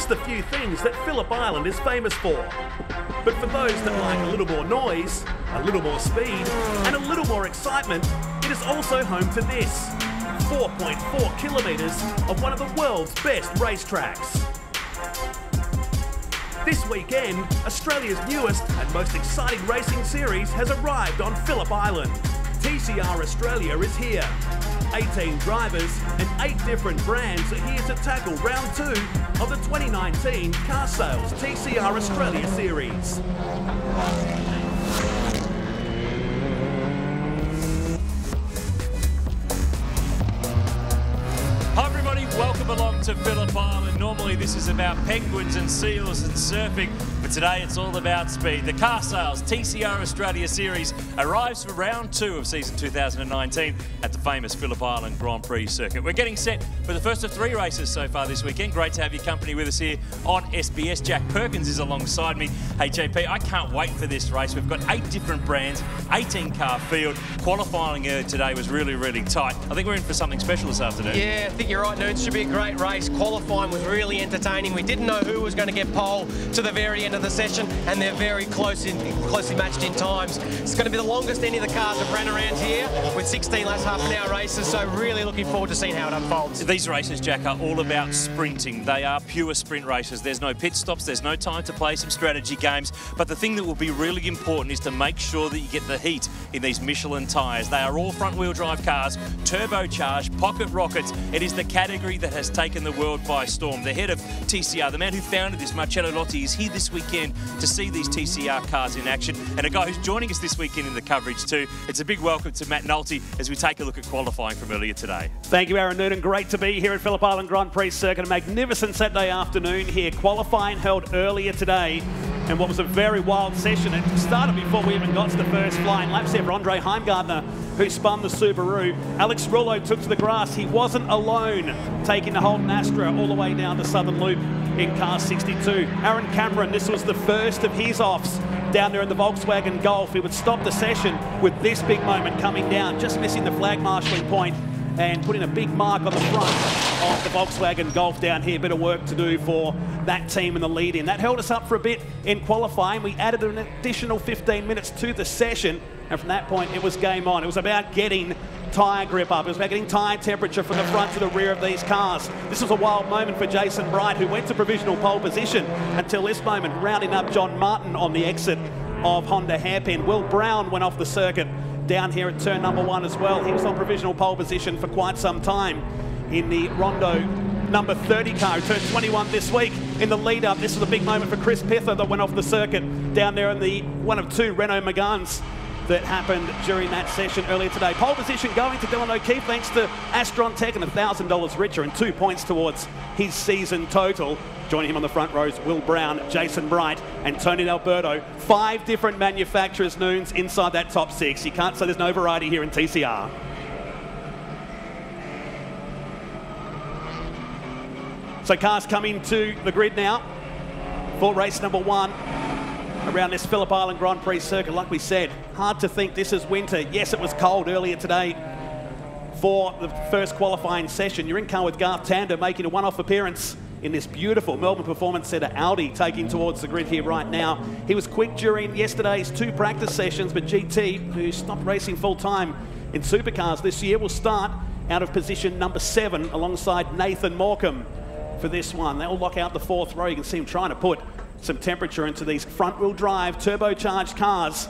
just the few things that Phillip Island is famous for. But for those that like a little more noise, a little more speed, and a little more excitement, it is also home to this: 4.4 kilometres of one of the world's best racetracks. This weekend, Australia's newest and most exciting racing series has arrived on Phillip Island. TCR Australia is here. 18 drivers and 8 different brands are here to tackle round 2 of the 2019 Car Sales TCR Australia Series. Hi everybody, welcome along to Phillip Island. Normally this is about penguins and seals and surfing, but today it's all about speed. The Car Sales TCR Australia Series arrives for round 2 of season 2019 at the famous Phillip Island Grand Prix circuit. We're getting set for the first of 3 races so far this weekend. Great to have your company with us here on SBS. Jack Perkins is alongside me. Hey JP, I can't wait for this race. We've got 8 different brands, 18 car field. Qualifying today was really tight. I think we're in for something special this afternoon. Yeah, I think you're right, Nudes. Should be a great race. Qualifying was really entertaining. We didn't know who was going to get pole to the very end of the session, and they're very closely matched in times. It's going to be the longest any of the cars have ran around here, with 16 last half-an-hour races, so really looking forward to seeing how it unfolds. These races, Jack, are all about sprinting. They are pure sprint races. There's no pit stops, there's no time to play some strategy games, but the thing that will be really important is to make sure that you get the heat in these Michelin tyres. They are all front-wheel drive cars, turbocharged, pocket rockets. It is the category that has taken the world by storm. The head of TCR, the man who founded this, Marcello Lotti, is here this weekend to see these TCR cars in action, and a guy who's joining us this weekend in the coverage too. It's a big welcome to Matt Nolte as we take a look at qualifying from earlier today. Thank you, Aaron Noonan. Great to be here at Phillip Island Grand Prix circuit. A magnificent Saturday afternoon here. Qualifying held earlier today, and what was a very wild session. It started before we even got to the first flying laps here for Andre Heimgartner, who spun the Subaru. Alex Rullo took to the grass. He wasn't alone, taking the Holden Astra all the way down the Southern Loop in car 62. Aaron Cameron, this was the first of his offs down there in the Volkswagen Golf. He would stop the session with this big moment coming down, just missing the flag marshalling point and putting a big mark on the front of the Volkswagen Golf down here. Bit of work to do for that team in the lead in. That held us up for a bit in qualifying. We added an additional 15 minutes to the session, and from that point it was game on. It was about getting tyre grip up. It was about getting tyre temperature from the front to the rear of these cars. This was a wild moment for Jason Bright, who went to provisional pole position until this moment, rounding up John Martin on the exit of Honda Hairpin. Will Brown went off the circuit down here at turn number 1 as well. He was on provisional pole position for quite some time in the Rondo number 30 car, who turned 21 this week. In the lead up, this was a big moment for Chris Pither that went off the circuit down there in the one of 2 Renault Megans that happened during that session earlier today. Pole position going to Dylan O'Keefe thanks to Astron Tech, and $1,000 richer and 2 points towards his season total. Joining him on the front rows, Will Brown, Jason Bright and Tony Alberto. 5 different manufacturers, Noons, inside that top 6. You can't say there's no variety here in TCR. So cars coming to the grid now for race number 1 around this Phillip Island Grand Prix circuit. Like we said, hard to think this is winter. Yes, it was cold earlier today for the first qualifying session. You're in car with Garth Tander making a one-off appearance in this beautiful Melbourne Performance Centre Audi, taking towards the grid here right now. He was quick during yesterday's 2 practice sessions, but GT, who stopped racing full-time in supercars this year, will start out of position number 7 alongside Nathan Morecambe for this one. They'll lock out the 4th row. You can see him trying to put some temperature into these front-wheel drive turbocharged cars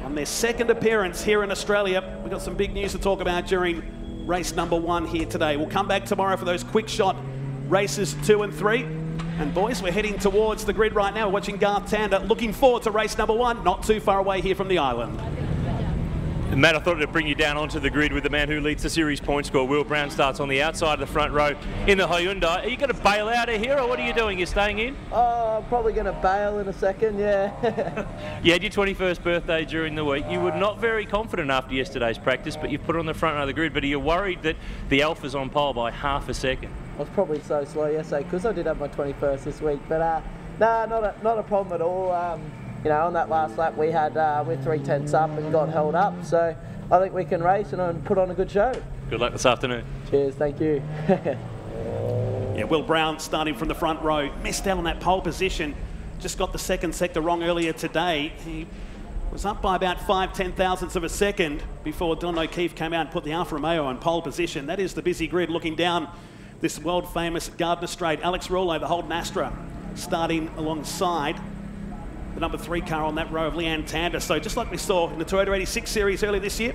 on their 2nd appearance here in Australia. We've got some big news to talk about during race number 1 here today. We'll come back tomorrow for those quick shot races 2 and 3. And boys, we're heading towards the grid right now. We're watching Garth Tander. Looking forward to race number 1, not too far away here from the island. Matt, I thought I'd bring you down onto the grid with the man who leads the series point score. Will Brown starts on the outside of the front row in the Hyundai. Are you going to bail out of here, or what are you doing? You're staying in? I'm probably going to bail in a second, yeah. You had your 21st birthday during the week. You were not very confident after yesterday's practice, but you've put it on the front row of the grid. But are you worried that the Alpha's on pole by half a second? I was probably so slow yesterday because I did have my 21st this week. But no, not a problem at all. You know, on that last lap we had we're 3/10 up and got held up, so I think we can race and put on a good show. Good luck this afternoon. Cheers, thank you. Yeah, Will Brown starting from the front row, missed out on that pole position, just got the second sector wrong earlier today. He was up by about 5/10 thousandths of a second before Don O'Keefe came out and put the Alfa Romeo on pole position. That is the busy grid looking down this world-famous Gardner Straight. Alex Rouleau, the Holden Astra, starting alongside the number 3 car on that row of Leanne Tander. So just like we saw in the Toyota 86 series earlier this year,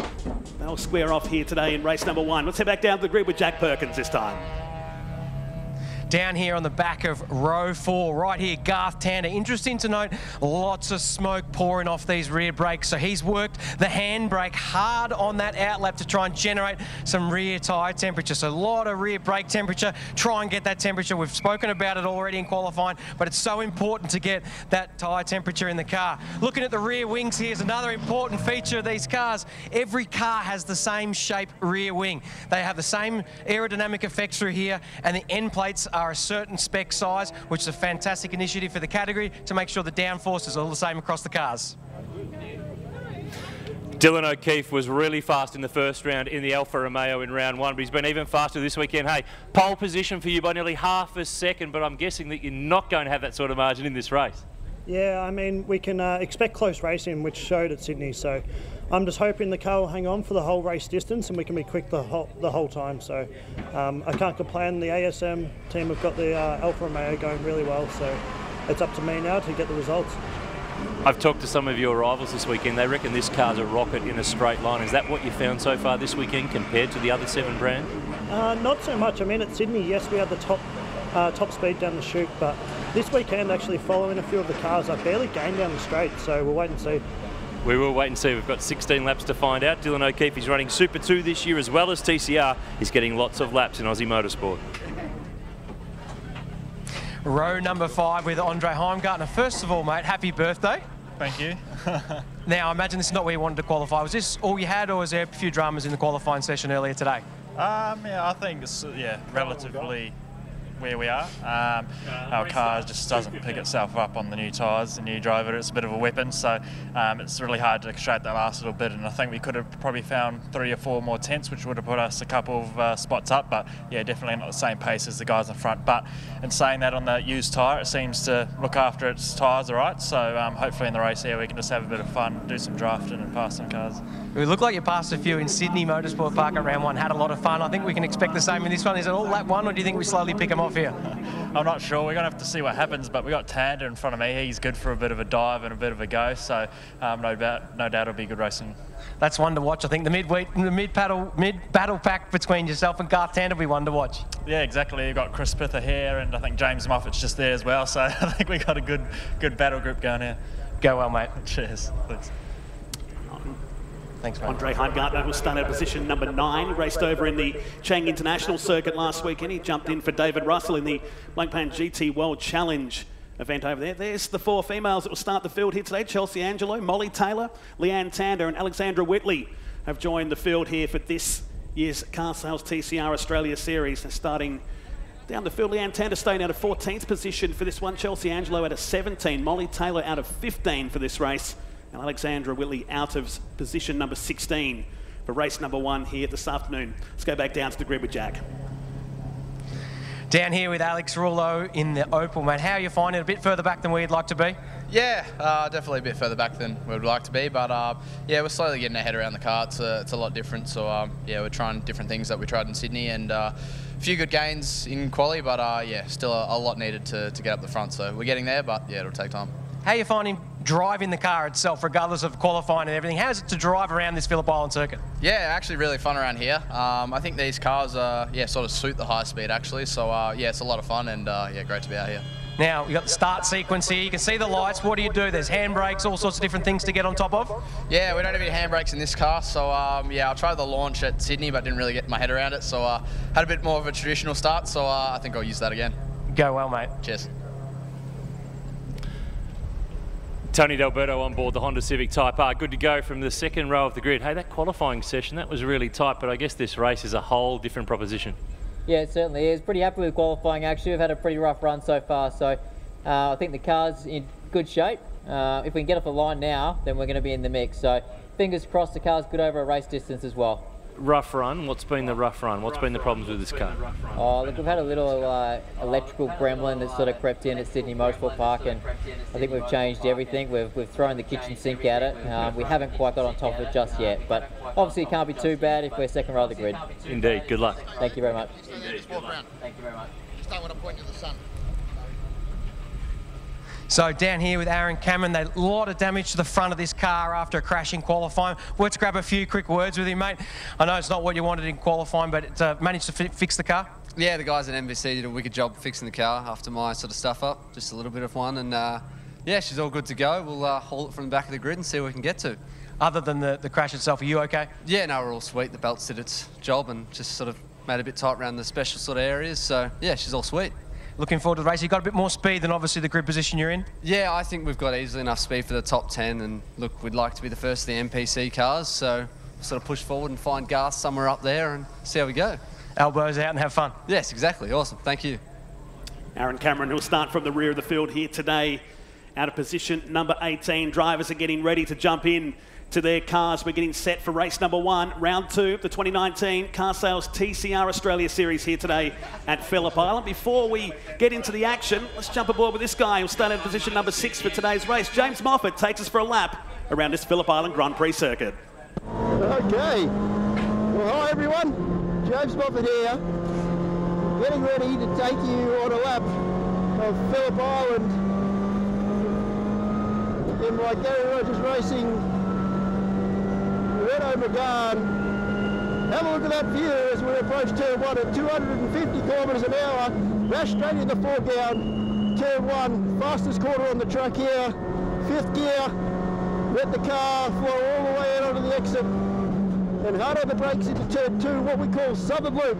they'll square off here today in race number 1. Let's head back down to the grid with Jack Perkins this time. Down here on the back of row 4, right here, Garth Tander. Interesting to note, lots of smoke pouring off these rear brakes. So he's worked the handbrake hard on that outlap to try and generate some rear tyre temperature. So a lot of rear brake temperature, try and get that temperature. We've spoken about it already in qualifying, but it's so important to get that tyre temperature in the car. Looking at the rear wings here is another important feature of these cars. Every car has the same shape rear wing. They have the same aerodynamic effects through here, and the end plates are a certain spec size, which is a fantastic initiative for the category to make sure the downforce is all the same across the cars. Dylan O'Keefe was really fast in the first round in the Alfa Romeo in round 1, but he's been even faster this weekend. Hey, pole position for you by nearly half a second, but I'm guessing that you're not going to have that sort of margin in this race. Yeah, I mean, we can expect close racing, which showed at Sydney, so I'm just hoping the car will hang on for the whole race distance and we can be quick the whole time. So I can't complain. The ASM team have got the Alfa Romeo going really well, so it's up to me now to get the results. I've talked to some of your rivals this weekend. They reckon this car's a rocket in a straight line. Is that what you found so far this weekend compared to the other 7 brands? Not so much. I mean, at Sydney, yes, we had the top speed down the chute, but this weekend, actually following a few of the cars, I barely gained down the straight, so we'll wait and see. We will wait and see. We've got 16 laps to find out. Dylan O'Keefe is running Super 2 this year as well as TCR. He's getting lots of laps in Aussie Motorsport. Row number 5 with Andre Heimgartner. First of all, mate, happy birthday. Thank you. Now, I imagine this is not where you wanted to qualify. Was this all you had, or was there a few dramas in the qualifying session earlier today? Yeah, I think it's relatively where we are. Our car just doesn't pick itself up on the new tyres, the new driver. It's a bit of a weapon, so it's really hard to extract that last little bit, and I think we could have probably found 3 or 4 more tenths, which would have put us a couple of spots up, but yeah, definitely not the same pace as the guys in front. But in saying that, on the used tyre, it seems to look after its tyres all right, so hopefully in the race here we can just have a bit of fun, do some drafting and pass some cars. It looked like you passed a few in Sydney Motorsport Park at round 1, had a lot of fun. I think we can expect the same in this one. Is it all lap 1, or do you think we slowly pick them off here? I'm not sure. We're going to have to see what happens, but we got Tander in front of me. He's good for a bit of a dive and a bit of a go, so no doubt it'll be good racing. That's one to watch. I think the mid-battle pack between yourself and Garth Tander will be one to watch. Yeah, exactly. You've got Chris Pither here, and I think James Moffat's just there as well, so I think we've got a good battle group going here. Go well, mate. Cheers. Thanks. Thanks, mate. Andre Heimgartner was starting at position number 9. He raced over in the Chang International Circuit last weekend. He jumped in for David Russell in the Blancpain GT World Challenge event over there. There's the 4 females that will start the field here today. Chelsea Angelo, Molly Taylor, Leanne Tander and Alexandra Whitley have joined the field here for this year's Car Sales TCR Australia Series. They're starting down the field. Leanne Tander staying out of 14th position for this one. Chelsea Angelo out of 17. Molly Taylor out of 15 for this race. And Alexandra Whitley out of position number 16 for race number 1 here this afternoon. Let's go back down to the grid with Jack. Down here with Alex Rouleau in the Opel, mate. How are you finding it? A bit further back than we'd like to be? Yeah, definitely a bit further back than we'd like to be, but yeah, we're slowly getting our head around the car. It's a lot different, so yeah, we're trying different things that we tried in Sydney, and a few good gains in quali, but yeah, still a lot needed to get up the front, so we're getting there, but yeah, it'll take time. How are you finding driving the car itself, regardless of qualifying and everything? How is it to drive around this Phillip Island circuit? Yeah, actually really fun around here. I think these cars sort of suit the high speed actually, so yeah, it's a lot of fun, and yeah, great to be out here. Now, you've got the start sequence here. You can see the lights. What do? There's handbrakes, all sorts of different things to get on top of? Yeah, we don't have any handbrakes in this car, so yeah, I tried the launch at Sydney, but didn't really get my head around it, so had a bit more of a traditional start, so I think I'll use that again. Go well, mate. Cheers. Tony D'Alberto on board the Honda Civic Type R. Good to go from the second row of the grid. Hey, that qualifying session, that was really tight, but I guess this race is a whole different proposition. Yeah, it certainly is. Pretty happy with qualifying, actually. We've had a pretty rough run so far, so I think the car's in good shape. If we can get off the line now, then we're going to be in the mix. So fingers crossed the car's good over a race distance as well. rough run. What's been the rough run? What's been the problems with this car? Oh, look, we've had a little electrical gremlin that sort of crept in at Sydney Motorsport Park, and I think we've changed everything. We've thrown the kitchen sink at it. We haven't quite got on top of it just yet, but obviously it can't be too bad if we're second row of the grid. Indeed. Good luck. Thank you very much. Just walk around. Thank you very much. Just don't want to point to the sun. So down here with Aaron Cameron, a lot of damage to the front of this car after a crash in qualifying. Let's grab a few quick words with you, mate. I know it's not what you wanted in qualifying, but it managed to fix the car? Yeah, the guys at NBC did a wicked job fixing the car after my sort of stuff up. Just a little bit of one, and yeah, she's all good to go. We'll haul it from the back of the grid and see where we can get to. Other than the crash itself, are you okay? Yeah, no, we're all sweet. The belt did its job and just sort of made a bit tight around the special sort of areas. So yeah, she's all sweet. Looking forward to the race. You've got a bit more speed than obviously the grid position you're in? Yeah, I think we've got easily enough speed for the top 10, and look, we'd like to be the first of the NPC cars, so we'll sort of push forward and find Garth somewhere up there and see how we go. Elbows out and have fun. Yes, exactly. Awesome. Thank you. Aaron Cameron will start from the rear of the field here today. Out of position number 18. Drivers are getting ready to jump in to their cars. We're getting set for race number 1, round 2 of the 2019 Car Sales TCR Australia Series here today at Phillip Island. Before we get into the action, let's jump aboard with this guy who'll start in position number 6 for today's race. James Moffat takes us for a lap around this Phillip Island Grand Prix circuit. Okay. Well, hi everyone. James Moffat here. Getting ready to take you on a lap of Phillip Island in my Gary Rogers Racing Renault Megane. Have a look at that view as we approach turn 1 at 250 kilometres an hour. Dash straight in the foreground. Turn 1, fastest corner on the track here. 5th gear. Let the car flow all the way out onto the exit. And hard on the brakes into turn 2, what we call southern loop.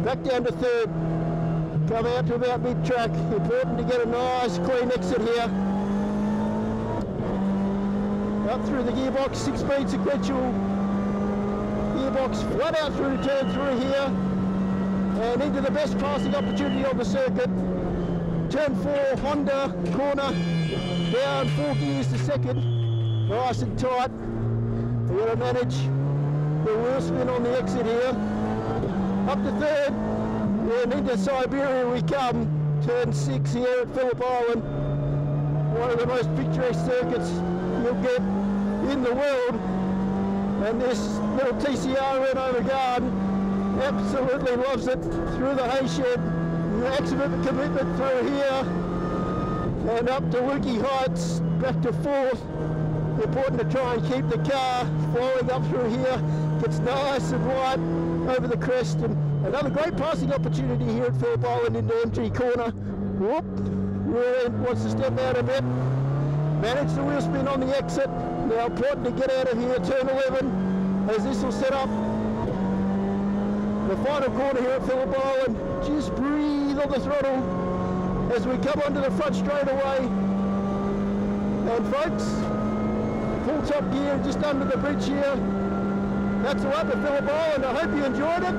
Back down to 3rd. Come out to about mid-track. Important to get a nice clean exit here. Up through the gearbox, 6-speed sequential gearbox, flat out through to turn 3 here, and into the best passing opportunity on the circuit. Turn 4, Honda, corner, down 4 gears to 2nd, nice and tight. We're going to manage the wheel spin on the exit here. Up to 3rd, and into Siberia we come. Turn 6 here at Phillip Island, one of the most picturesque circuits you'll get in the world, and this little TCR Renault Megane absolutely loves it. Through the hay shed, maximum commitment through here, and up to Wookie Heights, back to 4th. Important to try and keep the car flowing up through here. Gets nice and wide over the crest, and another great passing opportunity here at Phillip Island into MG corner. Whoop, rear end wants to step out a bit. Manage the wheel spin on the exit. Now important to get out of here, turn 11, as this will set up the final corner here at Phillip Island. Just breathe on the throttle as we come onto the front straightaway. And folks, full top gear just under the bridge here. That's a lap at Phillip Island. I hope you enjoyed it.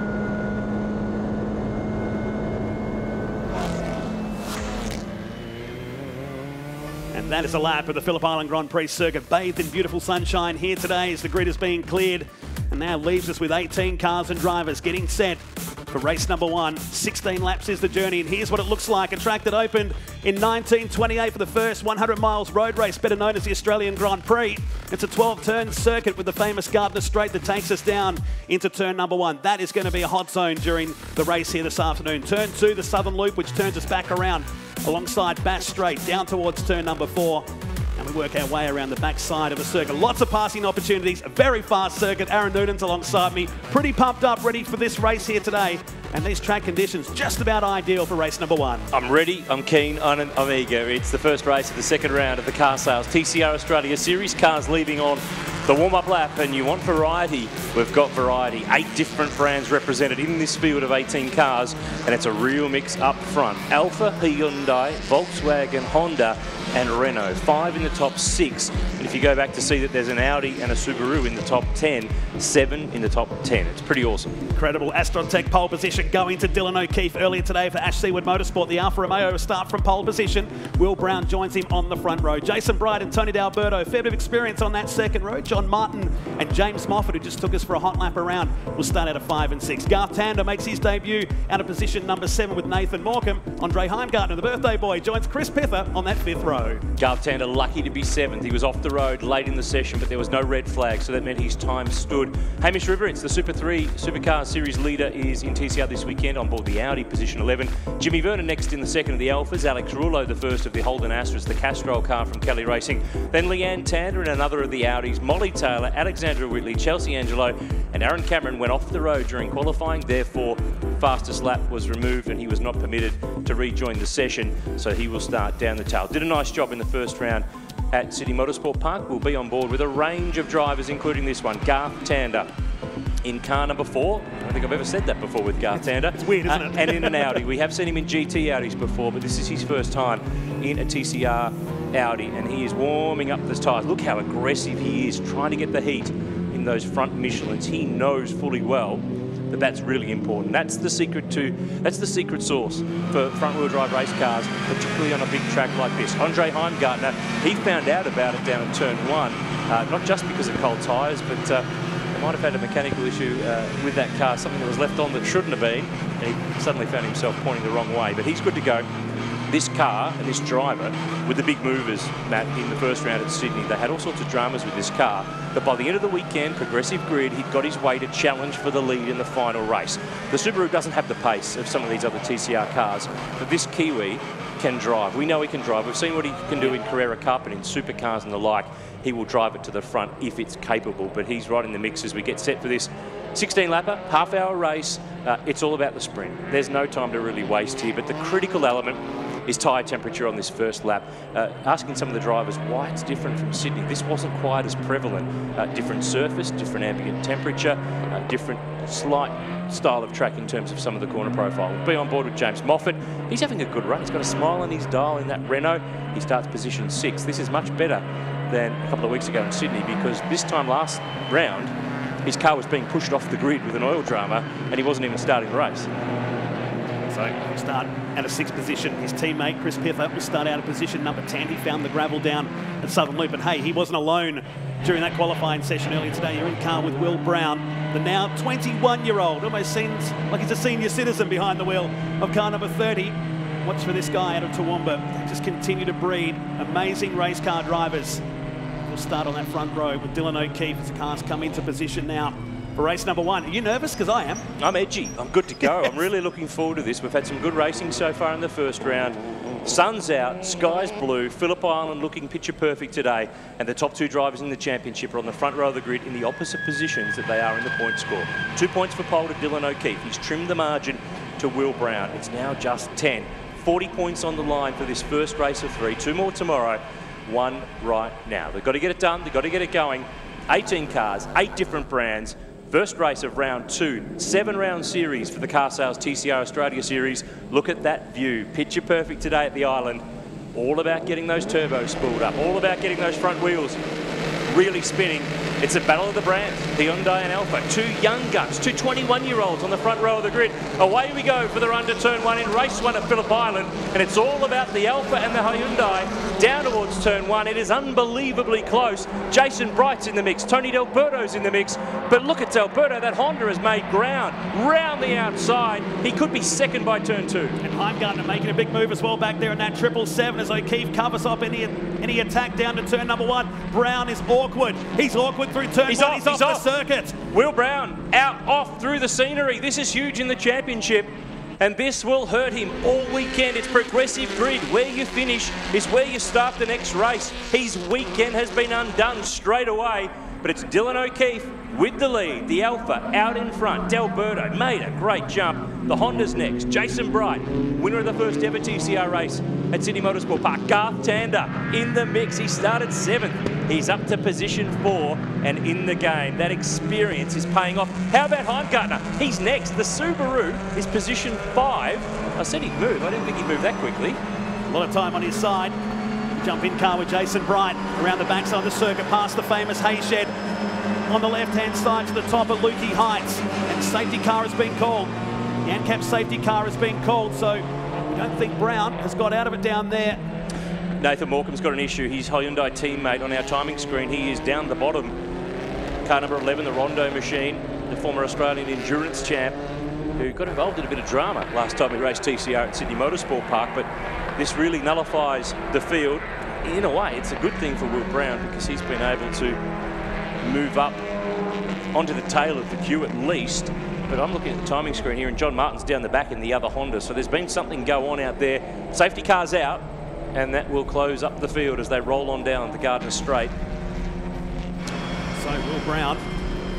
And that is a lap of the Phillip Island Grand Prix circuit, bathed in beautiful sunshine here today as the grid is being cleared, and now leaves us with 18 cars and drivers getting set for race number 1. 16 laps is the journey, and here's what it looks like. A track that opened in 1928 for the first 100 miles road race, better known as the Australian Grand Prix. It's a 12-turn circuit with the famous Gardner Straight that takes us down into turn number 1. That is going to be a hot zone during the race here this afternoon. Turn 2, the Southern Loop, which turns us back around alongside Bass Straight down towards turn number 4. And we work our way around the back side of the circuit. Lots of passing opportunities, a very fast circuit. Aaron Noonan's alongside me, pretty pumped up, ready for this race here today. And these track conditions just about ideal for race number 1. I'm ready, I'm keen, I'm eager. It's the first race of the second round of the Car Sales TCR Australia Series. Cars leaving on the warm-up lap, and you want variety. We've got variety. 8 different brands represented in this field of 18 cars, and it's a real mix up front. Alfa, Hyundai, Volkswagen, Honda, and Renault. 5 in the top 6 And if you go back to see that there's an Audi and a Subaru in the top 10, 7 in the top 10. It's pretty awesome. Incredible. Astrontech pole position going to Dylan O'Keefe earlier today for Ash Seaward Motorsport. The Alfa Romeo start from pole position. Will Brown joins him on the front row. Jason Bright and Tony D'Alberto, fair bit of experience on that second row. John Martin and James Moffat, who just took us for a hot lap around, will start out of 5 and 6. Garth Tander makes his debut out of position number 7 with Nathan Morecambe. Andre Heimgartner, the birthday boy, joins Chris Pither on that 5th row. Garth Tander lucky to be 7th. He was off the road late in the session, but there was no red flag, so that meant his time stood. Hamish Riverence, the Super 3 Supercar Series leader, is in TCR this weekend on board the Audi, position 11. Jimmy Vernon next in the second of the Alphas. Alex Rullo, the first of the Holden Astras, the Castrol car from Kelly Racing. Then Leanne Tander in another of the Audis. Molly Taylor, Alexandra Whitley, Chelsea Angelo, and Aaron Cameron went off the road during qualifying. Therefore, fastest lap was removed and he was not permitted to rejoin the session, so he will start down the tail. Did a nice job in the first round at Sydney Motorsport Park. We'll be on board with a range of drivers, including this one, Garth Tander, in car number 4. I don't think I've ever said that before with Garth Tander. It's weird, isn't it? And in an Audi. We have seen him in GT Audis before, but this is his first time in a TCR Audi, and he is warming up the tyres. Look how aggressive he is, trying to get the heat in those front Michelins. He knows fully well that that's really important. That's the secret sauce for front-wheel drive race cars, particularly on a big track like this. Andre Heimgartner, he found out about it down in turn 1, not just because of cold tyres, but they might have had a mechanical issue with that car, something that was left on that shouldn't have been, and he suddenly found himself pointing the wrong way. But he's good to go. This car and this driver, with the big movers, Matt, in the first round at Sydney, they had all sorts of dramas with this car, but by the end of the weekend, Progressive Grid, he'd got his way to challenge for the lead in the final race. The Subaru doesn't have the pace of some of these other TCR cars, but this Kiwi can drive. We know he can drive. We've seen what he can do in Carrera Cup and in supercars and the like. He will drive it to the front if it's capable, but he's right in the mix as we get set for this 16-lapper, half-hour race. It's all about the sprint. There's no time to really waste here, but the critical element is tyre temperature on this first lap. Asking some of the drivers why it's different from Sydney. This wasn't quite as prevalent. Different surface, different ambient temperature, different slight style of track in terms of some of the corner profile. We'll be on board with James Moffat. He's having a good run. He's got a smile on his dial in that Renault. He starts position 6. This is much better than a couple of weeks ago in Sydney, because this time last round, his car was being pushed off the grid with an oil drama and he wasn't even starting the race. So he'll start at a 6th position. His teammate, Chris Pither, will start out of position number 10. He found the gravel down at Southern Loop, but hey, he wasn't alone during that qualifying session earlier today. You're in car with Will Brown, the now 21-year-old. Almost seems like he's a senior citizen behind the wheel of car number 30. Watch for this guy out of Toowoomba. They just continue to breed amazing race car drivers. We'll start on that front row with Dylan O'Keefe as the cars come into position now for race number 1. Are you nervous? Because I am. I'm edgy. I'm good to go. I'm really looking forward to this. We've had some good racing so far in the first round. Sun's out, sky's blue, Phillip Island looking picture perfect today, and the top 2 drivers in the championship are on the front row of the grid in the opposite positions that they are in the point score. 2 points for pole to Dylan O'Keefe. He's trimmed the margin to Will Brown. It's now just 10. 40 points on the line for this first race of 3. 2 more tomorrow, 1 right now. They've got to get it done. They've got to get it going. 18 cars, 8 different brands. First race of round 2, 7-round series for the Car Sales TCR Australia Series. Look at that view. Picture perfect today at the island. All about getting those turbos spooled up. All about getting those front wheels really spinning. It's a battle of the brands, Hyundai and Alfa. 2 young guns, 2 21-year-olds on the front row of the grid. Away we go for the run to turn 1 in race 1 at Phillip Island. And it's all about the Alfa and the Hyundai down towards turn 1. It is unbelievably close. Jason Bright's in the mix. Tony D'Alberto's in the mix. But look at D'Alberto. That Honda has made ground round the outside. He could be second by turn 2. And Heimgartner making a big move as well back there in that 777 as O'Keefe covers up any attack down to turn number 1. Brown is awkward. He's awkward through turn 1. He's off the circuit. Will Brown out off through the scenery. This is huge in the championship, and this will hurt him all weekend. It's Progressive Grid. Where you finish is where you start the next race. His weekend has been undone straight away, but it's Dylan O'Keefe with the lead. The Alfa out in front. D'Alberto made a great jump. The Honda's next. Jason Bright, winner of the first ever TCR race at Sydney Motorsport Park. Garth Tander in the mix. He started 7th. He's up to position 4 and in the game. That experience is paying off. How about Heimgartner? He's next. The Subaru is position 5. I said he'd move. I didn't think he'd move that quickly. A lot of time on his side. Jump-in car with Jason Bright around the backside of the circuit, past the famous Hayshed. On the left-hand side to the top of Lukey Heights. And safety car has been called. The ANCAP safety car has been called, so we don't think Brown has got out of it down there. Nathan Morecambe's got an issue. His Hyundai teammate on our timing screen, he is down the bottom. Car number 11, the Rondo machine, the former Australian endurance champ, who got involved in a bit of drama last time he raced TCR at Sydney Motorsport Park, but this really nullifies the field. In a way, it's a good thing for Will Brown because he's been able to move up onto the tail of the queue at least. But I'm looking at the timing screen here, and John Martin's down the back in the other Honda, so there's been something go on out there. Safety car's out, and that will close up the field as they roll on down the Gardner Straight. So Will Brown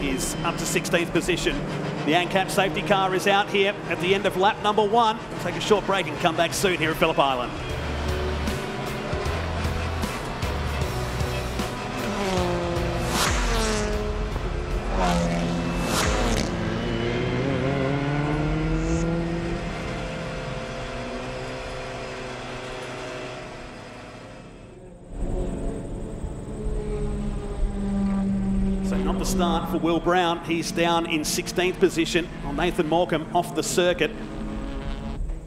is up to 16th position. The ANCAP safety car is out here at the end of lap number 1. We'll take a short break and come back soon here at Phillip Island. The start for Will Brown. He's down in 16th position on Nathan Morecambe off the circuit.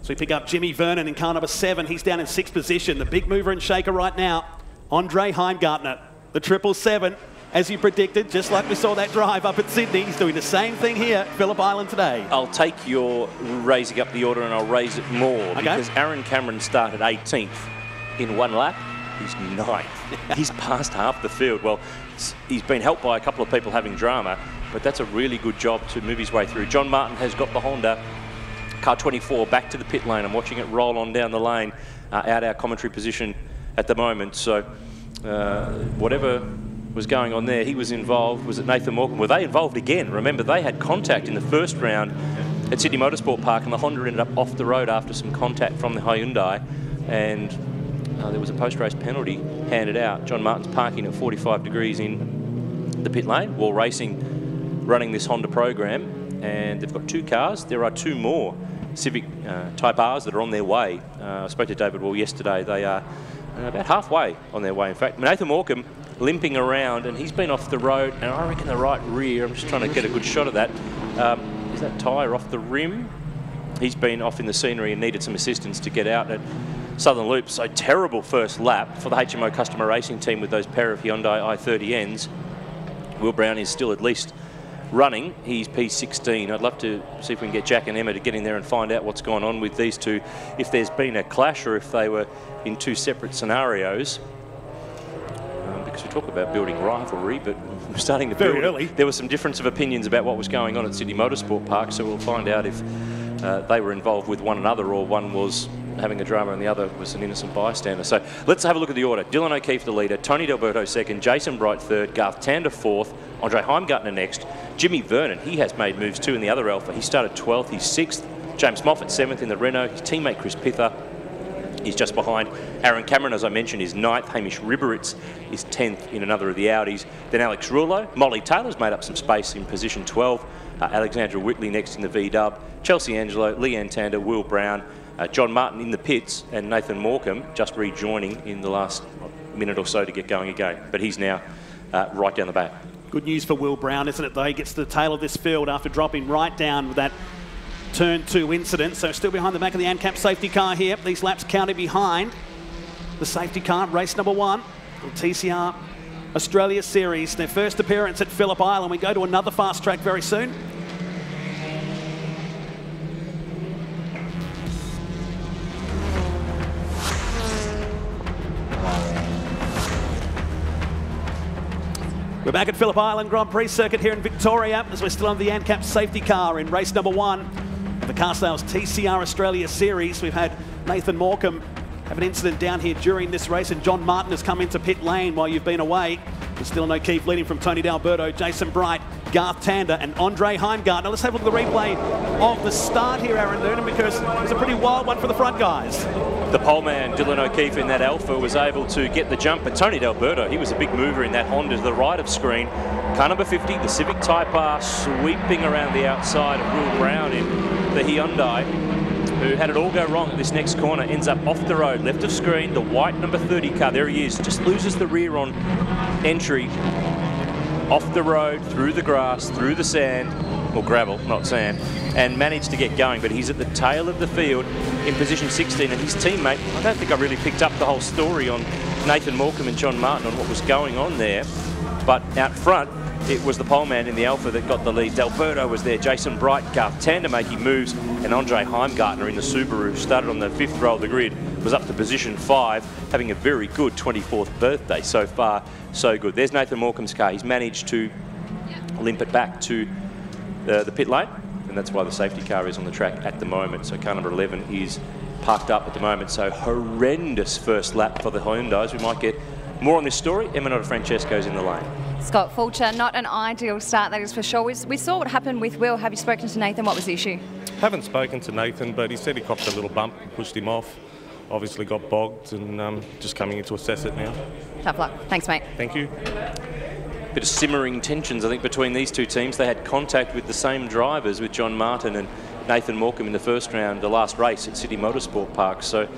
So we pick up Jimmy Vernon in car number 7. He's down in 6th position. The big mover and shaker right now, Andre Heimgartner, the 777, as you predicted, just like we saw that drive up at Sydney. He's doing the same thing here at Phillip Island today. I'll take your raising up the order and I'll raise it more because Aaron Cameron started 18th in 1 lap. He's 9th. He's passed half the field. Well, he's been helped by a couple of people having drama, but that's a really good job to move his way through. John Martin has got the Honda. Car 24 back to the pit lane. I'm watching it roll on down the lane out our commentary position at the moment. So whatever was going on there, he was involved. Was it Nathan Morecambe? Were they involved again? Remember, they had contact in the first round at Sydney Motorsport Park, and the Honda ended up off the road after some contact from the Hyundai, and there was a post-race penalty handed out. John Martin's parking at 45 degrees in the pit lane while racing, running this Honda program, and they've got 2 cars. There are 2 more Civic Type Rs that are on their way. I spoke to David Wall yesterday. They are about halfway on their way. In fact, Nathan Morecambe limping around, and he's been off the road, and I reckon the right rear, I'm just trying to get a good shot of that. Is that tyre off the rim? He's been off in the scenery and needed some assistance to get out at Southern Loop. So terrible first lap for the HMO customer racing team with those pair of Hyundai i30Ns. Will Brown is still at least running. He's P16. I'd love to see if we can get Jack and Emma to get in there and find out what's going on with these two, if there's been a clash or if they were in 2 separate scenarios. Because we talk about building rivalry, but we're starting to build early. There was some difference of opinions about what was going on at Sydney Motorsport Park, so we'll find out if they were involved with one another or one was having a drama and the other was an innocent bystander. So let's have a look at the order. Dylan O'Keefe the leader, Tony D'Alberto second, Jason Bright third, Garth Tander fourth, Andre Heimgartner next, Jimmy Vernon, he has made moves too in the other Alpha. He started 12th, he's 6th, James Moffat 7th in the Renault, his teammate Chris Pither is just behind. Aaron Cameron, as I mentioned, is 9th. Hamish Riberitz is 10th in another of the Audis. Then Alex Rouleau. Molly Taylor's made up some space in position 12. Alexandra Whitley next in the V-Dub. Chelsea Angelo, Leanne Tander, Will Brown, John Martin in the pits, and Nathan Morecambe just rejoining in the last minute or so to get going again. But he's now right down the back. Good news for Will Brown, isn't it, though? He gets to the tail of this field after dropping right down with that Turn 2 incident. So still behind the back of the ANCAP safety car here. These laps counted behind the safety car, race number 1, the TCR Australia Series. Their first appearance at Phillip Island. We go to another fast track very soon. We're back at Phillip Island Grand Prix circuit here in Victoria as we're still on the ANCAP safety car in race number 1 of the Car Sales TCR Australia Series. We've had Nathan Morecambe have an incident down here during this race, and John Martin has come into pit lane while you've been away. There's still no O'Keefe leading from Tony D'Alberto, Jason Bright, Garth Tander and Andre Heimgartner. Let's have a look at the replay of the start here, Aaron Noonan, because it was a pretty wild one for the front guys. The pole man, Dylan O'Keefe, in that Alpha was able to get the jump, but Tony D'Alberto, he was a big mover in that Honda to the right of screen. Car number 50, the Civic Type R, sweeping around the outside of Will Brown in the Hyundai. who had it all go wrong at this next corner, ends up off the road, left of screen. The white number 30 car, there he is, just loses the rear on entry. Off the road, through the grass, through the sand, or gravel, not sand, and managed to get going. But he's at the tail of the field in position 16, and his teammate, I don't think I really picked up the whole story on Nathan Morecambe and John Martin on what was going on there. But out front, it was the pole man in the Alpha that got the lead. D'Alberto was there, Jason Bright, Garth Tander making moves, and Andre Heimgartner in the Subaru started on the 5th row of the grid, was up to position 5, having a very good 24th birthday. So far, so good. There's Nathan Morecambe's car. He's managed to limp it back to the pit lane, and that's why the safety car is on the track at the moment. So car number 11 is parked up at the moment. So horrendous first lap for the Hyundais. We might get more on this story. Eminata Francesco's in the lane. Scott Fulcher, not an ideal start, that is for sure. We saw what happened with Will. Have you spoken to Nathan? What was the issue? Haven't spoken to Nathan, but he said he copped a little bump, pushed him off. Obviously got bogged, and just coming in to assess it now. Tough luck. Thanks, mate. Thank you. Bit of simmering tensions, I think, between these two teams. They had contact with the same drivers, with John Martin and Nathan Morecambe in the first round, the last race at City Motorsport Park. So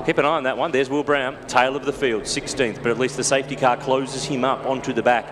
keep an eye on that one. There's Will Brown, tail of the field, 16th, but at least the safety car closes him up onto the back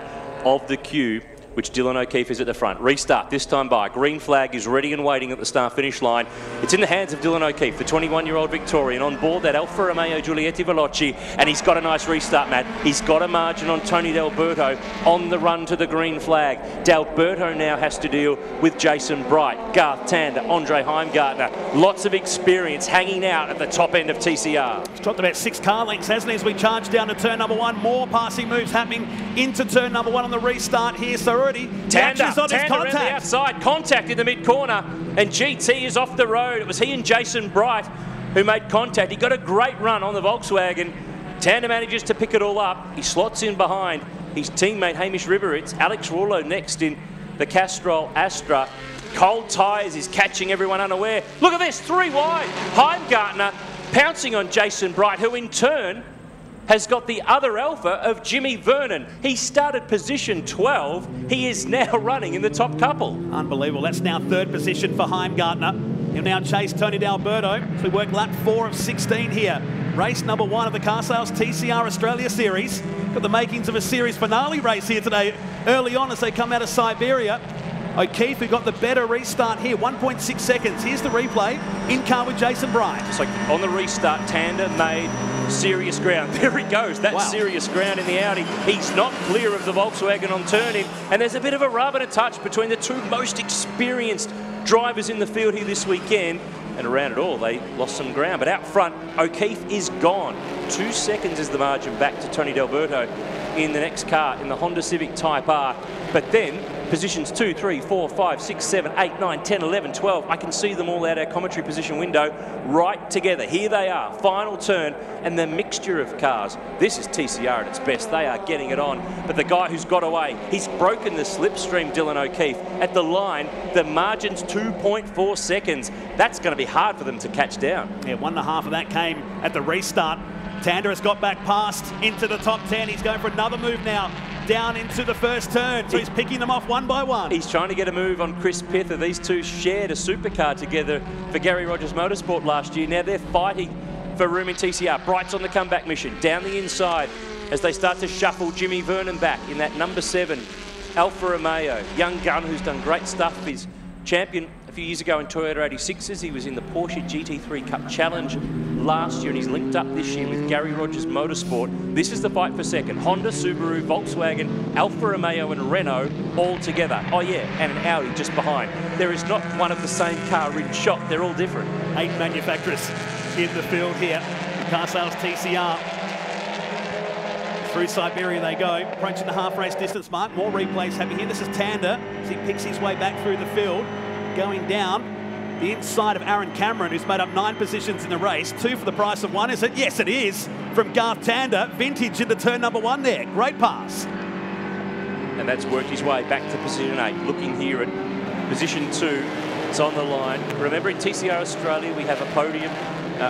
of the queue, which Dylan O'Keefe is at the front. Restart, this time by. Green flag is ready and waiting at the start-finish line. It's in the hands of Dylan O'Keefe, the 21-year-old Victorian. On board that Alfa Romeo Giulietti Veloci, and he's got a nice restart, Matt. He's got a margin on Tony D'Alberto on the run to the green flag. D'Alberto now has to deal with Jason Bright, Garth Tander, Andre Heimgartner. Lots of experience hanging out at the top end of TCR. He's dropped about 6 car lengths, hasn't he, as we charge down to turn number 1. More passing moves happening into turn number 1 on the restart here. So already Tander around the outside, contact in the mid-corner, and GT is off the road. It was he and Jason Bright who made contact. He got a great run on the Volkswagen. Tander manages to pick it all up. He slots in behind his teammate Hamish Riveritz. Alex Rullo next in the Castrol Astra. Cold tyres is catching everyone unaware. Look at this, 3 wide. Heimgartner pouncing on Jason Bright, who in turn has got the other Alpha of Jimmy Vernon. He started position 12. He is now running in the top couple. Unbelievable. That's now 3rd position for Heimgartner. He'll now chase Tony D'Alberto. So we work lap 4 of 16 here. Race number 1 of the Car Sales TCR Australia Series. Got the makings of a series finale race here today, early on as they come out of Siberia. O'Keefe, who got the better restart here, 1.6 seconds. Here's the replay, in car with Jason Bright. So on the restart, Tander made serious ground. There he goes, that's serious ground in the Audi. He's not clear of the Volkswagen on turn-in, and there's a bit of a rub and a touch between the 2 most experienced drivers in the field here this weekend, and around it all, they lost some ground. But out front, O'Keefe is gone. 2 seconds is the margin back to Tony D'Alberto in the next car, in the Honda Civic Type R. But then, positions 2, 3, 4, 5, 6, 7, 8, 9, 10, 11, 12. I can see them all out our commentary position window right together. Here they are, final turn, and the mixture of cars. This is TCR at its best. They are getting it on. But the guy who's got away, he's broken the slipstream, Dylan O'Keefe. At the line, the margin's 2.4 seconds. That's going to be hard for them to catch down. Yeah, 1.5 of that came at the restart. Tander has got back past into the top 10. He's going for another move now, down into the first turn. So he's picking them off one by one. He's trying to get a move on Chris Pither. These two shared a supercar together for Gary Rogers Motorsport last year. Now they're fighting for room in TCR. Bright's on the comeback mission, down the inside as they start to shuffle Jimmy Vernon back in that number 7 Alfa Romeo. Young gun who's done great stuff. He's champion a few years ago in Toyota 86s. He was in the Porsche GT3 Cup Challenge last year, and he's linked up this year with Gary Rogers Motorsport. This is the fight for second. Honda, Subaru, Volkswagen, Alfa Romeo and Renault all together. Oh yeah, and an Audi just behind. There is not one of the same car in shot. They're all different. 8 manufacturers in the field here. Car Sales TCR. Through Siberia they go, approaching the half-race distance mark. More replays happening here. This is Tander as he picks his way back through the field, going down the inside of Aaron Cameron, who's made up 9 positions in the race. 2 for the price of 1, is it? Yes, it is. From Garth Tander, vintage into turn number 1 there. Great pass. And that's worked his way back to position 8. Looking here at position 2, it's on the line. Remember, in TCR Australia, we have a podium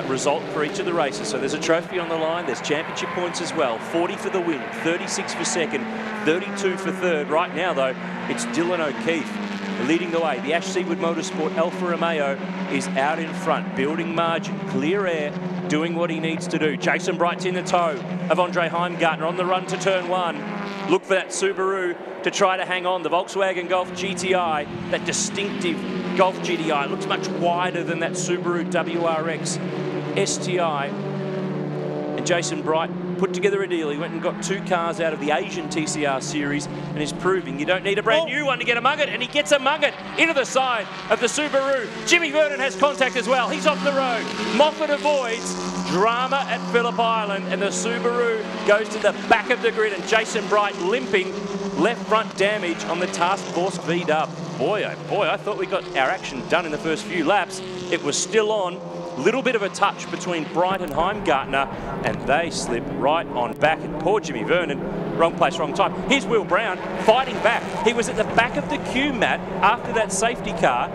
result for each of the races. So there's a trophy on the line, there's championship points as well. 40 for the win, 36 for second, 32 for third. Right now, though, it's Dylan O'Keefe leading the way. The Ash Seawood Motorsport Alfa Romeo is out in front, building margin, clear air, doing what he needs to do. Jason Bright's in the tow of Andre Heimgartner on the run to turn 1. Look for that Subaru to try to hang on. The Volkswagen Golf GTI, that distinctive Golf GTI, looks much wider than that Subaru WRX STI. And Jason Bright put together a deal. He went and got 2 cars out of the Asian TCR series and is proving you don't need a brand new one to get a Mugget, and he gets a Mugget into the side of the Subaru. Jimmy Vernon has contact as well. He's off the road. Moffat avoids drama at Phillip Island, and the Subaru goes to the back of the grid, and Jason Bright limping, left front damage on the Task Force V-Dub. Boy, oh boy, I thought we got our action done in the first few laps. It was still on. Little bit of a touch between Bright and Heimgartner, and they slip right on back. And poor Jimmy Vernon, wrong place, wrong time. Here's Will Brown fighting back. He was at the back of the queue, Matt, after that safety car.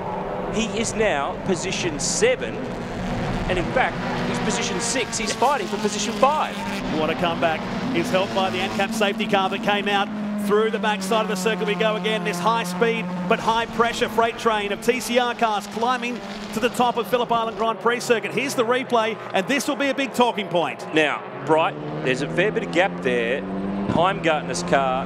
He is now position 7, and in fact, he's position 6. He's fighting for position 5. What a comeback. He's helped by the ANCAP safety car that came out. Through the backside of the circuit we go again. This high-speed but high-pressure freight train of TCR cars climbing to the top of Phillip Island Grand Prix circuit. Here's the replay, and this will be a big talking point. Now, Bright, there's a fair bit of gap there. Heimgartner's car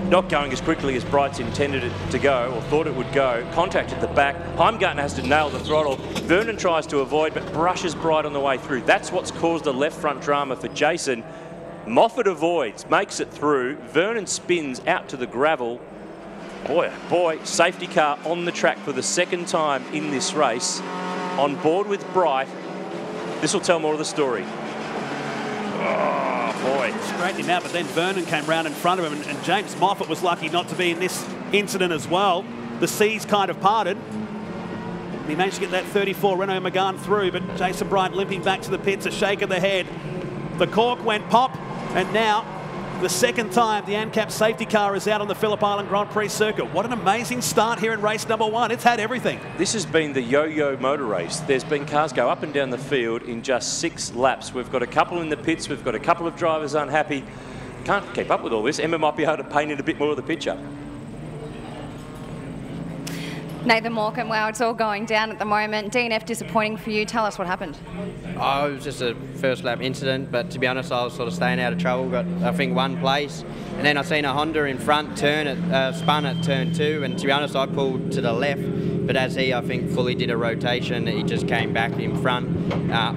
not going as quickly as Bright's intended it to go, or thought it would go. Contact at the back. Heimgartner has to nail the throttle. Vernon tries to avoid, but brushes Bright on the way through. That's what's caused the left front drama for Jason. Moffat avoids, makes it through. Vernon spins out to the gravel. Boy, oh boy, safety car on the track for the 2nd time in this race. On board with Bright. This will tell more of the story. Oh, boy. Straightening out, but then Vernon came round in front of him, and James Moffat was lucky not to be in this incident as well. The seas kind of parted. He managed to get that 34 Renault Megane through, but Jason Bright limping back to the pits, a shake of the head. The cork went pop. And now, the 2nd time the ANCAP safety car is out on the Phillip Island Grand Prix circuit. What an amazing start here in race number 1. It's had everything. This has been the yo-yo motor race. There's been cars go up and down the field in just 6 laps. We've got a couple in the pits. We've got a couple of drivers unhappy. Can't keep up with all this. Emma might be able to paint in a bit more of the picture. Nathan Morgan, wow, it's all going down at the moment. DNF disappointing for you. Tell us what happened. Oh, it was just a first lap incident, but to be honest, I was sort of staying out of trouble. Got, I think, 1 place. And then I seen a Honda in front spun at turn 2, and to be honest, I pulled to the left. But as he, I think, fully did a rotation, he just came back in front.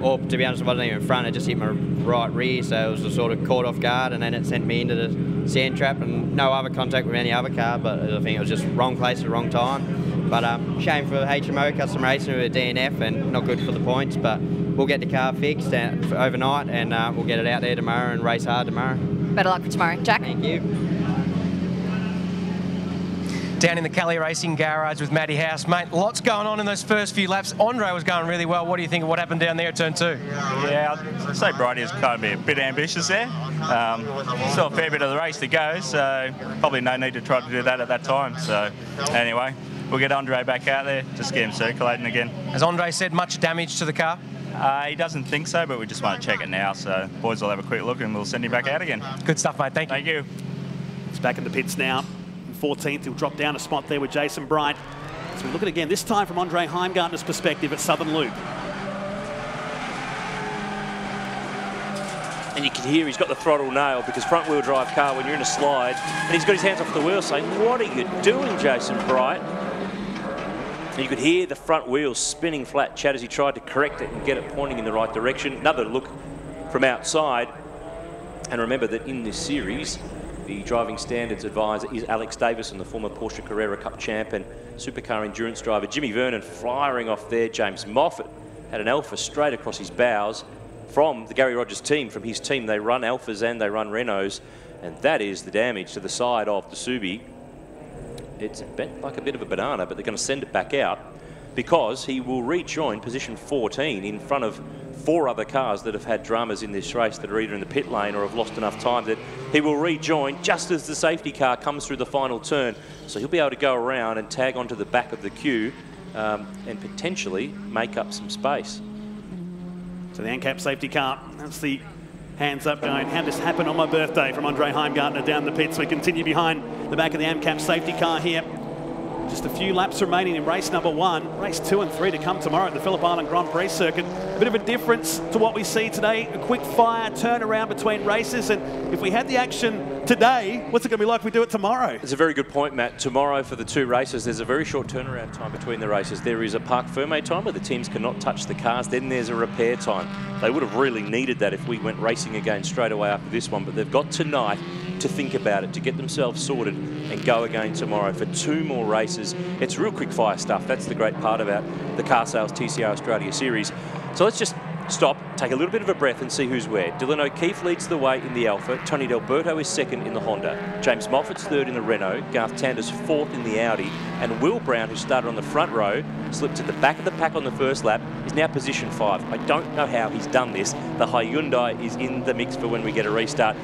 Or to be honest, it wasn't even in front, it just hit my right rear, so it was a sort of caught off guard, and then it sent me into the sand trap, and no other contact with any other car, but I think it was just wrong place at the wrong time. But shame for HMO Custom Racing with a DNF, and not good for the points, but we'll get the car fixed overnight, and we'll get it out there tomorrow and race hard tomorrow. Better luck for tomorrow. Jack? Thank you. Down in the Cali Racing Garage with Matty House. Mate, lots going on in those first few laps. Andre was going really well. What do you think of what happened down there at turn 2? Yeah, I'd say Brighty is kind of a bit ambitious there. Still a fair bit of the race to go, so probably no need to try to do that at that time. So anyway, we'll get Andre back out there, just get him circulating again. Has Andre said much damage to the car? He doesn't think so, but we just want to check it now. So boys will have a quick look and we'll send him back out again. Good stuff, mate. Thank you. Thank you. It's back in the pits now. 14th, he'll drop down a spot there with Jason Bright. So we look at it again, this time from Andre Heimgartner's perspective at Southern Loop. And you can hear he's got the throttle nailed, because front wheel drive car, when you're in a slide, and he's got his hands off the wheel saying, what are you doing, Jason Bright? And you could hear the front wheels spinning flat chat as he tried to correct it and get it pointing in the right direction. Another look from outside. And remember that in this series, the driving standards advisor is Alex Davison, the former Porsche Carrera Cup champ and supercar endurance driver. Jimmy Vernon firing off there. James Moffat had an Alfa straight across his bows from the Gary Rogers team. From his team, they run Alfas and they run Renaults, and that is the damage to the side of the Subi. It's bent like a bit of a banana, but they're going to send it back out because he will rejoin position 14 in front of 4 other cars that have had dramas in this race that are either in the pit lane or have lost enough time that he will rejoin just as the safety car comes through the final turn. So he'll be able to go around and tag onto the back of the queue and potentially make up some space. So the ANCAP safety car, that's the hands up going, how this happened on my birthday from Andre Heimgartner down the pits. We continue behind the back of the ANCAP safety car here. Just a few laps remaining in race number 1. Race 2 and 3 to come tomorrow at the Phillip Island Grand Prix circuit. A bit of a difference to what we see today. A quick fire turnaround between races. And if we had the action today, what's it going to be like if we do it tomorrow? It's a very good point, Matt. Tomorrow for the 2 races, there's a very short turnaround time between the races. There is a parc fermé time where the teams cannot touch the cars. Then there's a repair time. They would have really needed that if we went racing again straight away after this one. But they've got tonight to think about it, to get themselves sorted and go again tomorrow for 2 more races. It's real quick fire stuff. That's the great part about the Car Sales TCR Australia Series. So let's just stop, take a little bit of a breath and see who's where. Dylan O'Keefe leads the way in the Alpha. Tony D'Alberto is second in the Honda. James Moffat's third in the Renault. Garth Tander's fourth in the Audi. And Will Brown, who started on the front row, slipped to the back of the pack on the first lap, is now position 5. I don't know how he's done this. The Hyundai is in the mix for when we get a restart.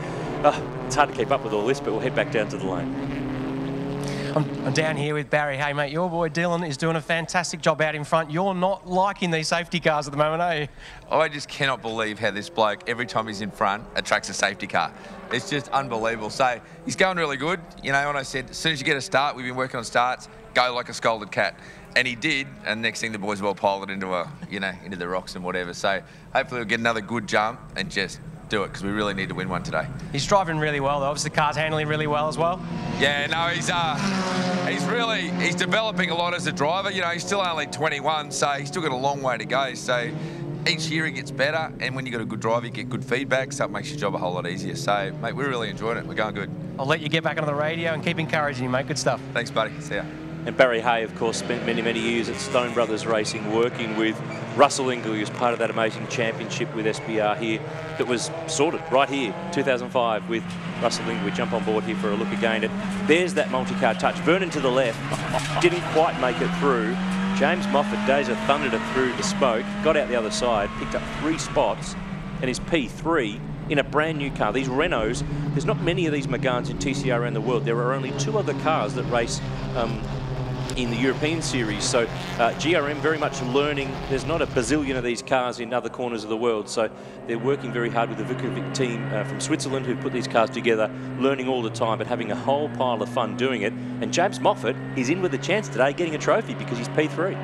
It's hard to keep up with all this, but we'll head back down to the lane. I'm down here with Barry. Hey, mate, your boy Dylan is doing a fantastic job out in front. You're not liking these safety cars at the moment, are you? I just cannot believe how this bloke, every time he's in front, attracts a safety car. It's just unbelievable. So he's going really good. You know, when I said, as soon as you get a start, we've been working on starts, go like a scolded cat. And he did, and next thing the boys well piled into into the rocks and whatever. So hopefully we'll get another good jump and just do it, because we really need to win one today. He's driving really well, though. Obviously, the car's handling really well as well. Yeah, no, he's developing a lot as a driver. You know, he's still only 21, so he's still got a long way to go. So each year he gets better, and when you've got a good driver, you get good feedback, so it makes your job a whole lot easier. So, mate, we're really enjoying it. We're going good. I'll let you get back on the radio and keep encouraging you, mate. Good stuff. Thanks, buddy. See ya. And Barry Hay, of course, spent many, many years at Stone Brothers Racing working with Russell Ingall, who's part of that amazing championship with SBR here that was sorted right here, 2005, with Russell Ingall. We jump on board here for a look again. And there's that multi-car touch. Vernon to the left, didn't quite make it through. James Moffat, Dazer thundered it through the smoke, got out the other side, picked up 3 spots, and is P3 in a brand new car. These Renaults, there's not many of these Megans in TCR around the world. There are only 2 other cars that race in the European series, so GRM very much learning. There's not a bazillion of these cars in other corners of the world, so they're working very hard with the Vukovic team from Switzerland who put these cars together, learning all the time, but having a whole pile of fun doing it. And James Moffat is in with a chance today, getting a trophy because he's P3.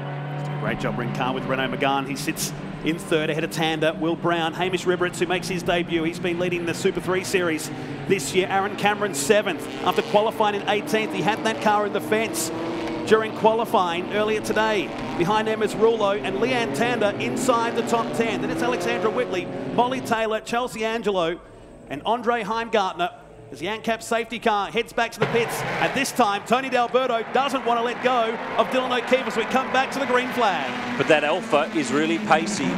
Great job in car with Renault Megane. He sits in third ahead of Tander, Will Brown, Hamish Riberitz, who makes his debut. He's been leading the Super 3 Series this year. Aaron Cameron 7th. After qualifying in 18th, he had that car in the fence during qualifying earlier today. Behind them is Rulo and Leanne Tander inside the top 10. Then it's Alexandra Whitley, Molly Taylor, Chelsea Angelo, and Andre Heimgartner as the ANCAP safety car heads back to the pits. And this time, Tony D'Alberto doesn't want to let go of Dylan O'Keefe as we come back to the green flag. But that Alpha is really pacey.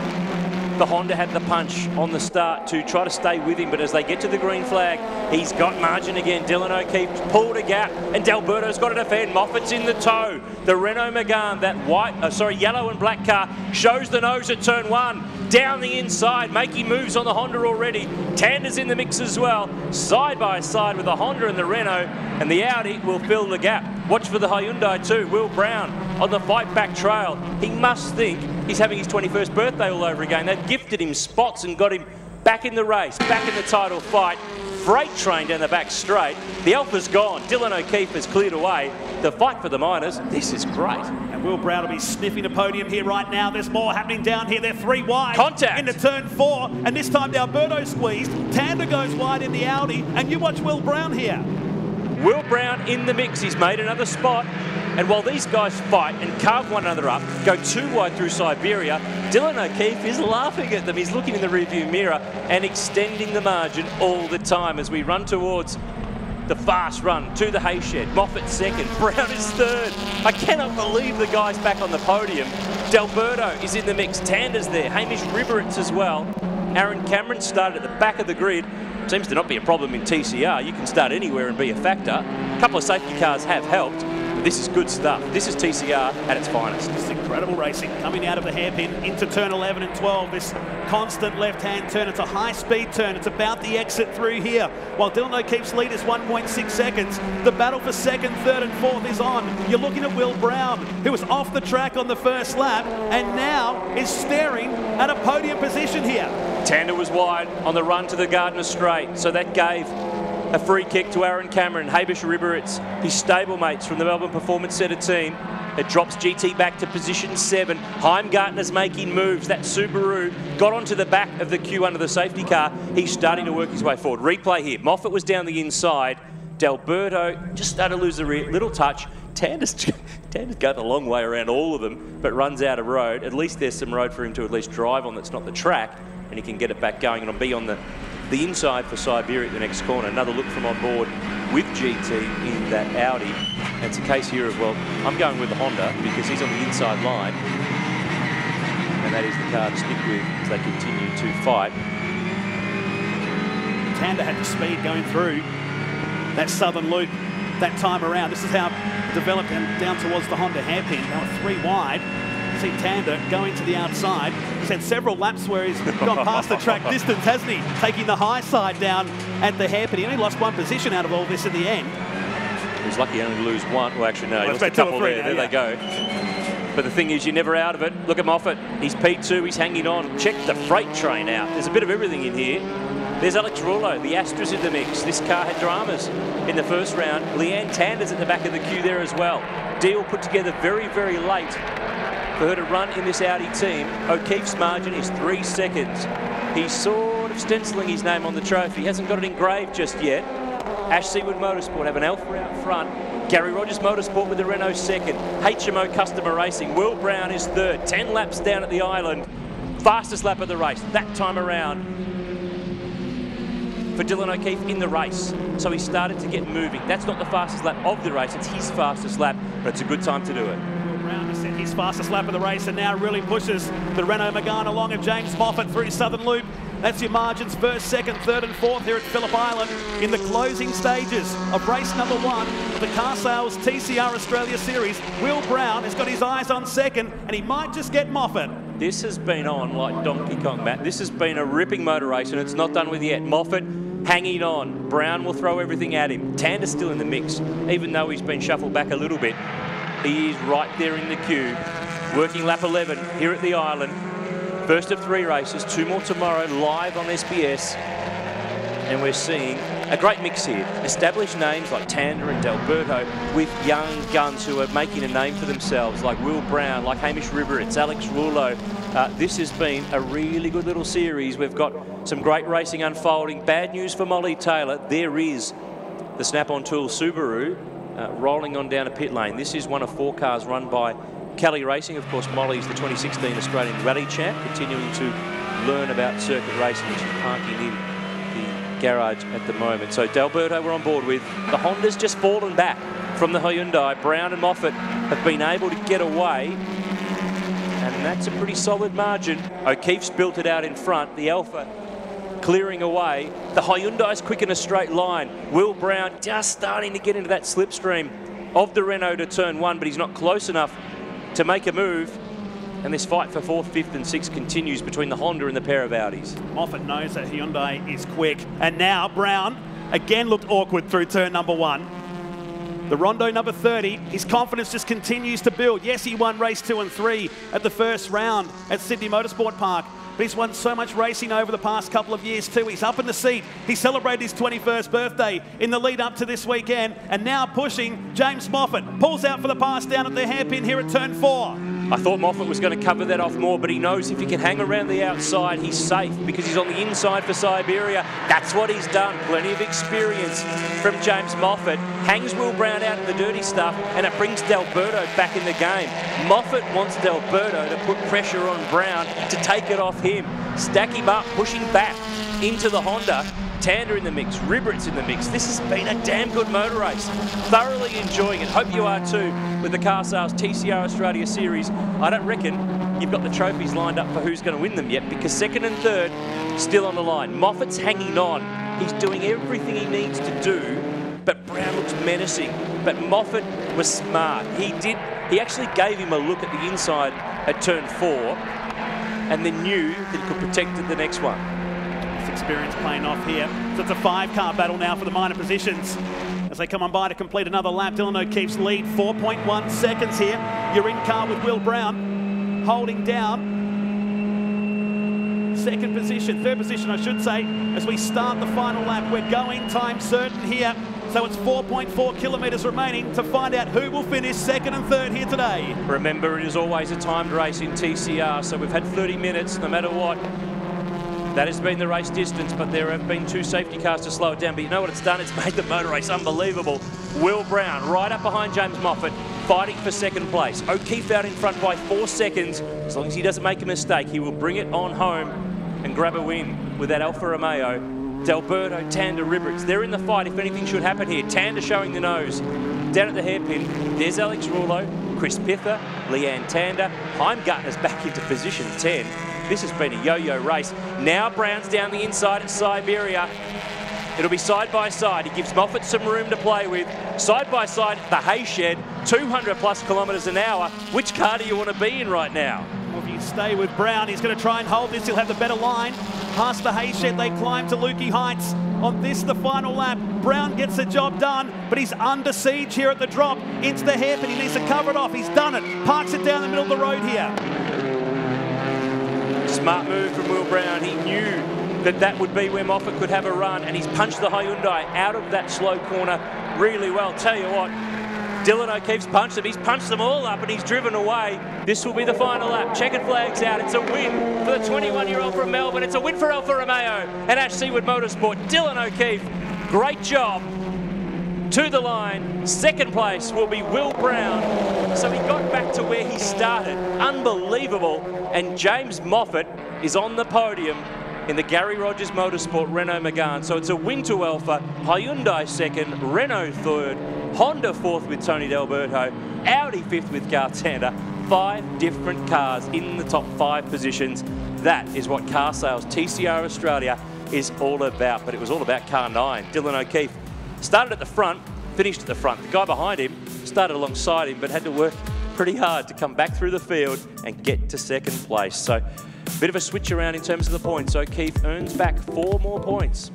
The Honda had the punch on the start to try to stay with him, but as they get to the green flag, he's got margin again. Dylan O'Keefe pulled a gap, and D'Alberto's got to defend. Moffat's in the tow. The Renault Megane, that yellow and black car, shows the nose at turn 1. Down the inside, making moves on the Honda already. Tander's in the mix as well, side by side with the Honda and the Renault, and the Audi will fill the gap. Watch for the Hyundai too. Will Brown on the fight back trail. He must think he's having his 21st birthday all over again. They've gifted him spots and got him back in the race, back in the title fight. Freight train down the back straight. The Alpha's gone. Dylan O'Keefe has cleared away. The fight for the minors. This is great. And Will Brown will be sniffing a podium here right now. There's more happening down here. They're 3 wide. Contact. Into turn 4. And this time D'Alberto squeezed. Tander goes wide in the Audi. And you watch Will Brown here. Will Brown in the mix. He's made another spot. And while these guys fight and carve one another up, go 2 wide through Siberia, Dylan O'Keefe is laughing at them. He's looking in the rearview mirror and extending the margin all the time as we run towards the fast run to the hay shed. Moffat 2nd, Brown is 3rd. I cannot believe the guy's back on the podium. D'Alberto is in the mix. Tander's there. Hamish Riberitz as well. Aaron Cameron started at the back of the grid. Seems to not be a problem in TCR. You can start anywhere and be a factor. A couple of safety cars have helped. This is good stuff. This is TCR at its finest. It's incredible racing coming out of the hairpin into turn 11 and 12. This constant left-hand turn. It's a high-speed turn. It's about the exit through here. While Dylan O'Keefe's lead is 1.6 seconds, the battle for 2nd, 3rd and 4th is on. You're looking at Will Brown, who was off the track on the first lap and now is staring at a podium position here. Tander was wide on the run to the Gardner Straight, so that gave A free kick to Aaron Cameron. Hamish Ribberitz, his stablemates from the Melbourne Performance Centre team. It drops GT back to position 7. Heimgartner's making moves. That Subaru got onto the back of the queue under the safety car. He's starting to work his way forward. Replay here. Moffat was down the inside. Delberto just started to lose the rear. Little touch. Tander's going a long way around all of them, but runs out of road. At least there's some road for him to at least drive on that's not the track, and he can get it back going and be on the inside for Siberia at the next corner. Another look from on board with GT in that Audi. And it's a case here of, well, I'm going with the Honda because he's on the inside line. And that is the car to stick with as they continue to fight. Tander had the speed going through that southern loop that time around. This is how it developed down towards the Honda hairpin. They were 3 wide. You see Tander going to the outside. He's had several laps where he's gone past the track distance, hasn't he? Taking the high side down at the hairpin. He only lost 1 position out of all this in the end. He's lucky only to lose 1. Well, actually, no, he lost a couple there. There they go. But the thing is, you're never out of it. Look at Moffat. He's P2. He's hanging on. Check the freight train out. There's a bit of everything in here. There's Alex Rullo. The Astra's in the mix. This car had dramas in the first round. Leanne Tander's at the back of the queue there as well. Deal put together very, very late for her to run in this Audi team. O'Keefe's margin is 3 seconds. He's sort of stenciling his name on the trophy. He hasn't got it engraved just yet. Ash Seawood Motorsport have an Alpha out front. Gary Rogers Motorsport with the Renault second. HMO Customer Racing. Will Brown is third. 10 laps down at the island. Fastest lap of the race that time around for Dylan O'Keefe in the race. So he started to get moving. That's not the fastest lap of the race. It's his fastest lap, but it's a good time to do it. Will Brown has set his fastest lap of the race and now really pushes the Renault Megane along, and James Moffat through Southern Loop. That's your margins, first, second, third and fourth here at Phillip Island in the closing stages of race number 1, the Car Sales TCR Australia Series. Will Brown has got his eyes on second, and he might just get Moffat. This has been on like Donkey Kong, Matt. This has been a ripping motor race, and it's not done with yet. Moffat hanging on. Brown will throw everything at him. Tander's still in the mix, even though he's been shuffled back a little bit. He is right there in the queue, working lap 11 here at the island. First of 3 races, 2 more tomorrow, live on SBS. And we're seeing a great mix here. Established names like Tander and Delberto with young guns who are making a name for themselves, like Will Brown, like Hamish Ribberitz, Alex Rullo. This has been a really good little series. We've got some great racing unfolding. Bad news for Molly Taylor. There is the Snap-on Tool Subaru rolling on down a pit lane. This is one of 4 cars run by Kelly Racing. Of course, Molly's the 2016 Australian Rally Champ, continuing to learn about circuit racing, which is parking in the garage at the moment. So Delberto we're on board with. The Honda's just fallen back from the Hyundai. Brown and Moffat have been able to get away, and that's a pretty solid margin. O'Keefe's built it out in front. The Alpha clearing away. The Hyundai's quick in a straight line. Will Brown just starting to get into that slipstream of the Renault to turn 1, but he's not close enough to make a move, and this fight for 4th, 5th and 6th continues between the Honda and the pair of Audis. Moffat knows that Hyundai is quick, and now Brown again looked awkward through turn number 1. The Rondo number 30, his confidence just continues to build. Yes, he won race 2 and 3 at the first round at Sydney Motorsport Park, but he's won so much racing over the past couple of years too. He's up in the seat. He celebrated his 21st birthday in the lead up to this weekend, and now pushing James Moffat. Pulls out for the pass down at the hairpin here at turn 4. I thought Moffat was going to cover that off more, but he knows if he can hang around the outside, he's safe because he's on the inside for Siberia. That's what he's done. Plenty of experience from James Moffat. Hangs Will Brown out in the dirty stuff, and it brings Delberto back in the game. Moffat wants Delberto to put pressure on Brown to take it off him. Stack him up, pushing back into the Honda. Tander in the mix, Ribberitz in the mix. This has been a damn good motor race. Thoroughly enjoying it. Hope you are too with the Car Sales TCR Australia Series. I don't reckon you've got the trophies lined up for who's going to win them yet, because 2nd and 3rd still on the line. Moffat's hanging on. He's doing everything he needs to do, but Brown looks menacing. But Moffat was smart. He actually gave him a look at the inside at turn 4 and then knew that he could protect at the next one. Experience playing off here. So it's a 5-car battle now for the minor positions as they come on by to complete another lap. Dylan O'Keefe's lead, 4.1 seconds here. You're in car with Will Brown holding down third position I should say, as we start the final lap. We're going time certain here, so it's 4.4 kilometres remaining to find out who will finish second and third here today. Remember, it is always a timed race in TCR, so we've had 30 minutes no matter what. That has been the race distance, but there have been 2 safety cars to slow it down. But you know what it's done? It's made the motor race unbelievable. Will Brown right up behind James Moffat, fighting for second place. O'Keefe out in front by 4 seconds. As long as he doesn't make a mistake, he will bring it on home and grab a win with that Alfa Romeo. D'Alberto, Tander, Ribberts, they're in the fight if anything should happen here. Tander showing the nose. Down at the hairpin, there's Alex Rouleau, Chris Pither, Leanne Tander. Heimgartner's back into position 10. This has been a yo-yo race. Now Brown's down the inside at Siberia. It'll be side by side. He gives Moffat some room to play with. Side by side, the hay shed, 200 plus kilometres an hour. Which car do you want to be in right now? Well, if you stay with Brown, he's going to try and hold this. He'll have the better line. Past the hay shed, they climb to Lukey Heights. On this, the final lap, Brown gets the job done, but he's under siege here at the drop. Into the hairpin, he needs to cover it off. He's done it. Parks it down the middle of the road here. Smart move from Will Brown. He knew that that would be where Moffat could have a run, and he's punched the Hyundai out of that slow corner really well. Tell you what, Dylan O'Keefe's punched them. He's punched them all up and he's driven away. This will be the final lap. Checkered flag's out. It's a win for the 21-year-old from Melbourne. It's a win for Alfa Romeo and Ash Seaward Motorsport. Dylan O'Keefe, great job. To the line, second place will be Will Brown. So he got back to where he started. Unbelievable. And James Moffat is on the podium in the Gary Rogers Motorsport Renault Megane. So it's a win to Alfa, Hyundai second, Renault third, Honda fourth with Tony D'Alberto, Audi fifth with Carl Tander. 5 different cars in the top 5 positions. That is what Car Sales TCR Australia is all about. But it was all about car 9, Dylan O'Keefe. Started at the front, finished at the front. The guy behind him started alongside him, but had to work pretty hard to come back through the field and get to second place. So a bit of a switch around in terms of the points. O'Keefe earns back 4 more points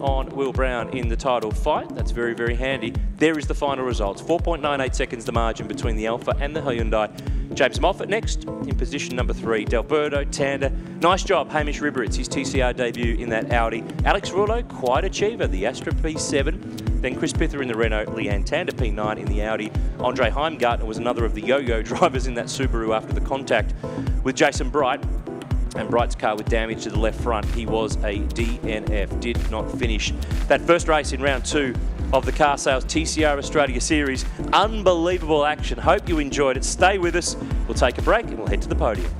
on Will Brown in the title fight. That's very, very handy. There is the final results. 4.98 seconds the margin between the Alfa and the Hyundai. James Moffat next in position number 3. D'Alberto, Tander. Nice job, Hamish Ribber. His TCR debut in that Audi. Alex Rouleau, quite achiever, the Astra P7. Then Chris Pither in the Renault, Leanne Tander P9 in the Audi. Andre Heimgartner was another of the yo-yo drivers in that Subaru after the contact with Jason Bright. And Bright's car with damage to the left front. He was a DNF, did not finish that first race in round 2 of the Car Sales TCR Australia Series. Unbelievable action. Hope you enjoyed it. Stay with us. We'll take a break and we'll head to the podium.